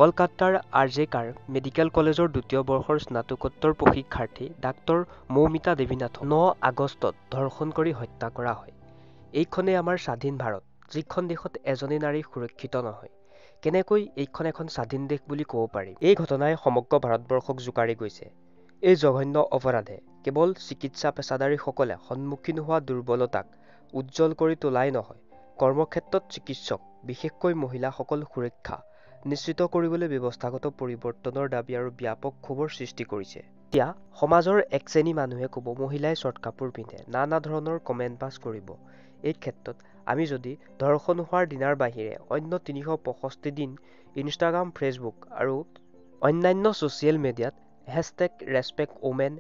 কলকাতাৰ আৰ.জে.কাৰ মেডিকেল কলেজৰ দ্বিতীয় বৰ্ষৰ স্নাতকোত্তৰ প্ৰশিক্ষাৰ্থী ডাক্তৰ মৌমিতা দেৱীনাথক 9 আগষ্টত ধৰ্ষণ কৰি হত্যা কৰা হয়। এইখনেই আমাৰ স্বাধীন ভাৰত, যিখন দেশত এজনী নাৰী সুৰক্ষিত নহয়। কেনেকৈ এইখন এখন স্বাধীন দেশ বুলি ক'ব পাৰি? এই ঘটনাই সমগ্ৰ ভাৰতবৰ্ষক জোকাৰি গৈছে। এই জঘন্য অপৰাধে কেৱল চিকিৎসা পেছাদাৰীসকলে সন্মুখীন হোৱা দুৰ্বলতাক উজ্জ্বল কৰি তোলাই নহয়, কৰ্মক্ষেত্ৰত চিকিৎসক, বিশেষকৈ মহিলাসকল সুৰক্ষা নিশ্চিত কৰিবলৈ ব্যৱস্থাগত পৰিৱৰ্তনৰ দাবী আৰু ব্যাপক ক্ষোভৰ সৃষ্টি কৰিছে। এতিয়া সমাজৰ এক শ্ৰেণী মানুহে ক'ব মহিলাই চৰ্ট কাপোৰ পিন্ধে, নানা ধৰণৰ কমেণ্ট পাছ কৰিব। এই ক্ষেত্ৰত আমি যদি ধৰ্ষণ হোৱাৰ দিনাৰ বাহিৰে অন্য 365 দিন ইনষ্টাগ্ৰাম, ফেচবুক আৰু অন্যান্য ছ'চিয়েল মিডিয়াত #ৰেছপেক্টৱমেন,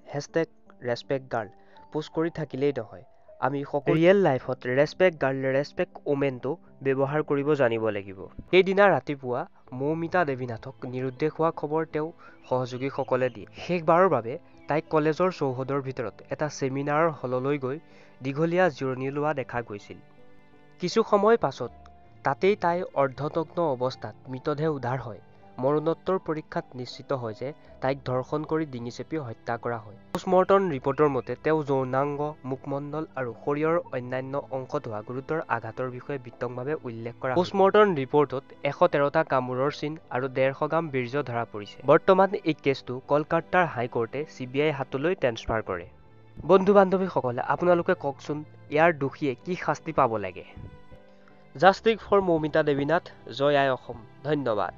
#ৰেছপেক্টগাৰ্ল পোষ্ট কৰি থাকিলেই নহয়, আমি সকলো ৰিয়েল লাইফত ৰেছপেক্ট গাৰ্ল, ৰেছপেক্ট ওমেনটো ব্যৱহাৰ কৰিব জানিব লাগিব। সেইদিনা ৰাতিপুৱা মৌমিতা দেৱীনাথক নিৰুদ্দেশ হোৱা খবৰ তেওঁ সহযোগীসকলে দিয়ে। শেষবাৰৰ বাবে তাইক কলেজৰ চৌহদৰ ভিতৰত এটা ছেমিনাৰৰ হললৈ গৈ দীঘলীয়া জিৰণি লোৱা দেখা গৈছিল। কিছু সময় পাছত তাতেই তাই অৰ্ধনগ্ন অৱস্থাত মৃতদেহ উদ্ধাৰ হয়। মৰণোত্তৰ পৰীক্ষাত নিশ্চিত হয় যে তাইক ধৰ্ষণ কৰি ডিঙি চেপি হত্যা কৰা হয়। পোষ্টমৰ্টম ৰিপৰ্টৰ মতে তেওঁ যৌনাংগ, মুখমণ্ডল আৰু শৰীৰৰ অন্যান্য অংশত হোৱা গুৰুতৰ আঘাতৰ বিষয়ে বিতংভাৱে উল্লেখ কৰা হৈছে। পোষ্টমৰ্টম ৰিপৰ্টত 113টা কামোৰৰ চিন আৰু 150 গ্ৰাম বীৰ্য ধৰা পৰিছে। বৰ্তমান এই কেছটো কলকাতাৰ হাইকোৰ্টে CBI হাতলৈ ট্ৰেন্সফাৰ কৰে। বন্ধু-বান্ধৱীসকলে আপোনালোকে কওকচোন, ইয়াৰ দোষীয়ে কি শাস্তি পাব লাগে? জাষ্টিছ ফৰ মৌমিতা দেৱীনাথ, জয় আই অসম। ধন্যবাদ।